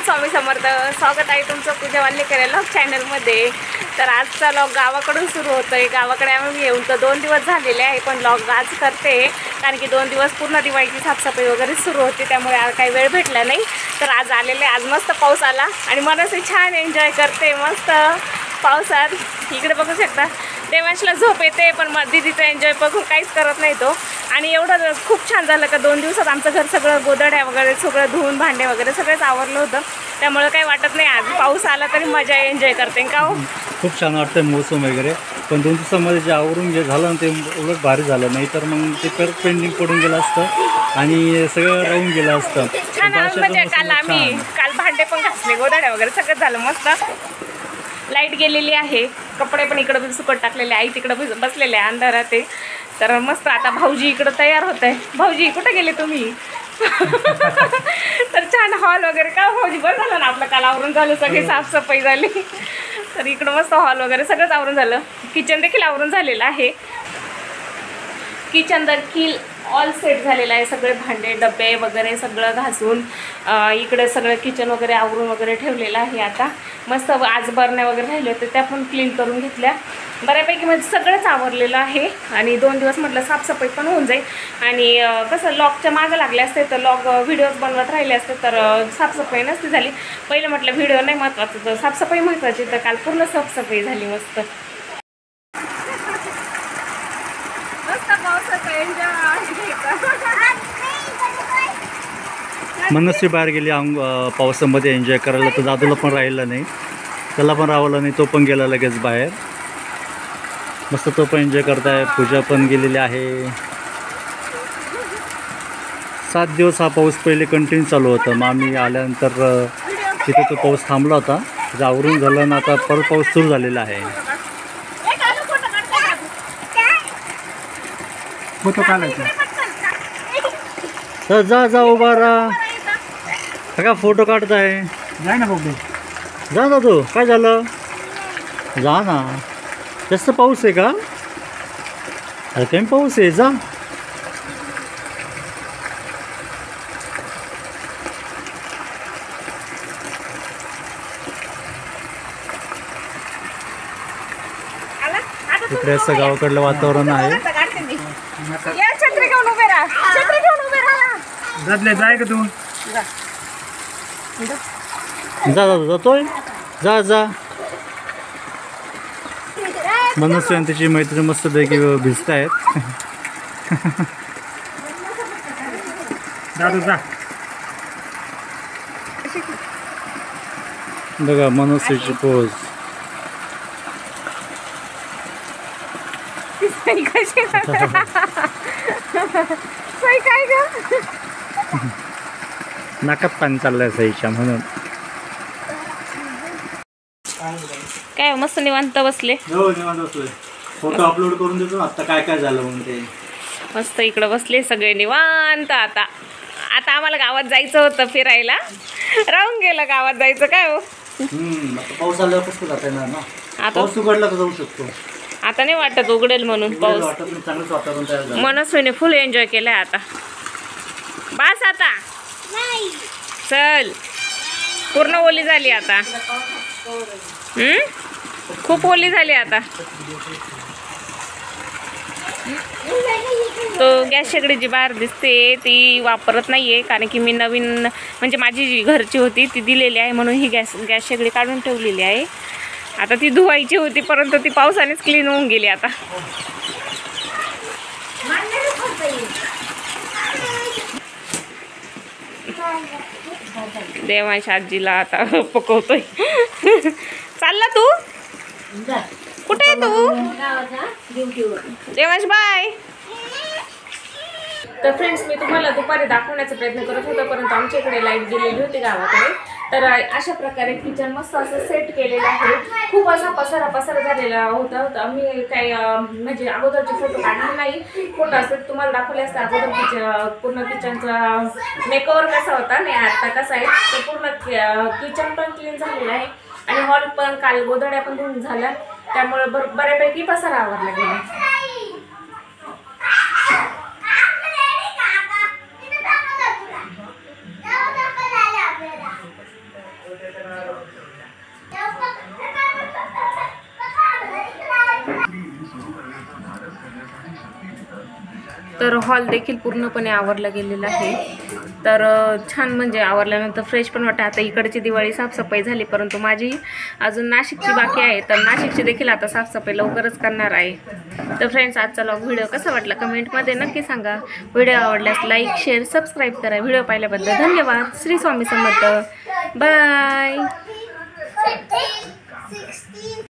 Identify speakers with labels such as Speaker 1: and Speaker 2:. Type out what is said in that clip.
Speaker 1: स्वामी समर्थ. स्वागत आहे तुमचं पूजा वाल्हेकर व्लॉग चॅनलमध्ये. तर आजचा व्लॉग गावाकडून सुरू होतोय. गावाकडे आम्ही येऊन तर 2 दिवस झालेले आहे, पण व्लॉग आज करते कारण की 2 दिवस पूर्ण दिवाळीची साफसफाई वगैरे सुरू होती, त्यामुळे काही वेळ भेटला नाही. तर आज आलेले, आज मस्त पाऊस आला आणि मनसे छान एन्जॉय करते मस्त पावसात. इकडे बघू शकता देवांशला झोप येते, पण दीदीचा एन्जॉय बघून काहीच करत नाही तो. आणि एवढं खूप छान झालं का 2 दिवसात आमचं घर सगळं गोदड्या वगैरे सगळं धुवून भांडे वगैरे सगळंच आवरलं होतं, त्यामुळे काही वाटत नाही. आज पाऊस आला तरी मजा एन्जॉय करते का हो.
Speaker 2: खूप छान वाटतं मोसम वगैरे, पण 2 दिवसामध्ये जे आवरून जे झालं ना ते उलट भारी झालं. नाही तर मग ते परत पेंडिंग पडून गेलं असतं आणि सगळं राहून गेलं असतं.
Speaker 1: छान म्हणजे काल भांडे पण घासले, गोदड्या वगैरे सगळं झालं मस्त. लाईट गेलेली आहे, कपडे पण इकडं सुकट टाकलेले आहे, तिकडं बसलेले आहे अंधारात ते. तर मस्त आता भाऊजी इकडं तयार होत आहे. भाऊजी कुठे गेले तुम्ही? तर छान हॉल वगैरे का भाऊजी बरं झालं ना आपलं, काल आवरून झालं, सगळी साफसफाई झाली. तर इकडं मस्त हॉल वगैरे सगळंच आवरून झालं. किचन देखील आवरून झालेलं आहे. किचन देखील ऑल सेट झालेलं आहे. सगळे भांडे डबे वगैरे सगळं घासून इकडे सगळं किचन वगैरे आवरून वगैरे ठेवलेलं आहे. आता मस्त आज बरण्या वगैरे राहिले होते त्या पण क्लीन करून घेतल्या बऱ्यापैकी, म्हणजे सगळंच आवरलेलं आहे. आणि 2 दिवस म्हटलं साफसफाई पण होऊन जाईल. आणि कसं लॉगच्या मागं लागले असते तर लॉग व्हिडिओज बनवत राहिले असते तर साफसफाई नसती झाली. पहिलं म्हटलं व्हिडिओ नाही महत्त्वाचं तर साफसफाई महत्त्वाची, तर काल पूर्ण साफसफाई झाली मस्त.
Speaker 2: मनस्वी बाहेर गेली पावसामध्ये एन्जॉय करायला, तर दादूला पण राहिलं नाही, त्याला पण राहिलं नाही, तो पण गेला लगेच बाहेर. मस्त तो पण एन्जॉय करताय. पूजा पण गेलेली आहे. 7 दिवस हा पाऊस पहिले कंटिन्यू चालू होता. मग आम्ही आल्यानंतर तिथे तो पाऊस थांबला होता, आवरून झालं ना, आता परत पाऊस सुरू झालेला आहे. फोटो काढायचा, जा जा उभा राहा का, फोटो काढताय. जाय ना बघू, जा ना तू, काय झालं, जा ना. जास्त पाऊस आहे का? अरे कमी पाऊस आहे, जा. इकडे असं गावाकडलं वातावरण आहे.
Speaker 1: छत्री घेऊन उभे राहा, छत्री घेऊन उभे राहा.
Speaker 2: जाय का तू, जा जा जातोय, जा जा. मनस्वी आणि त्याची मैत्रीण मस्त पैकी भिजत आहेत. बघा मनस्वीची पोज.
Speaker 1: काय ग,
Speaker 2: नाकात पाणी चाललंय सईच्या, म्हणून
Speaker 1: काय मस्त निवांत बसले.
Speaker 2: हो निवांत बसलोय. फोटो अपलोड करून देतो आता काय काय झालं म्हणून ते.
Speaker 1: मस्त इकडं बसले सगळे निवांत. आता आम्हाला गावात जायचं होतं फिरायला, राहून गेलं गावात जायचं. काय हो
Speaker 2: पाऊस आल्यावर कसं जाता येणार ना,
Speaker 1: आता
Speaker 2: पाऊस उघडला तर जाऊ शकतो.
Speaker 1: आता नाही वाटत उघडेल म्हणून पाऊस.
Speaker 2: चांगलंच वातावरण तयार झालं.
Speaker 1: मनस्वीने फुल एन्जॉय केलाय. आता बस, आता चल, पूर्ण ओली झाली आता. खूप ओली झाली आता. तो गॅस शेगडी जी बाहेर दिसते ती वापरत नाहीये, कारण की मी नवीन म्हणजे माझी जी घरची होती ती दिलेली आहे, म्हणून ही गॅस शेगडी काढून ठेवलेली आहे. आता ती धुवायची होती, परंतु ती पावसानेच क्लीन होऊन गेली. आता देवांश आजीला आता पकवतोय. चालला तू, कुठे आहे तू? देवांश बाय. तर फ्रेंड्स, मी तुम्हाला दुपारी दाखवण्याचा प्रयत्न करत होता, परंतु आमच्या इकडे लाईट गेलेली होती गावाकडे. तर अशा प्रकारे किचन मस्त असं सेट केलेलं आहे. खूप असा पसारा झालेला होता. आम्ही काही म्हणजे अगोदरचे फोटो काढले नाही, फोटो असतात तुम्हाला दाखवले असते अगोदर पूर्ण किचनचा मेकओव्हर कसा होता नाही आता कसा आहे. तर पूर्ण किचन पण क्लीन झालेलं आहे आणि हॉल पण काल गोधड्या पण धुवून झाल्या, त्यामुळे बऱ्यापैकी पसारा आवरला गेला. तर हॉल देखील पूर्णपणे आवरला गेलेला आहे. तर छान म्हणजे आवरल्यानंतर फ्रेश पण वाटतं. आता इकडची दिवाळी साफसफाई झाली, परंतु माझी अजून नाशिकची बाकी आहे. तर नाशिकची देखील आता साफसफाई लवकरच करणार आहे. तर फ्रेंड्स, आजचा व्हिडिओ कसा वाटला कमेंटमध्ये नक्की सांगा. व्हिडिओ आवडल्यास लाईक शेअर सबस्क्राईब करा. व्हिडिओ पाहिल्याबद्दल धन्यवाद. श्री स्वामी समर्थ. बाय.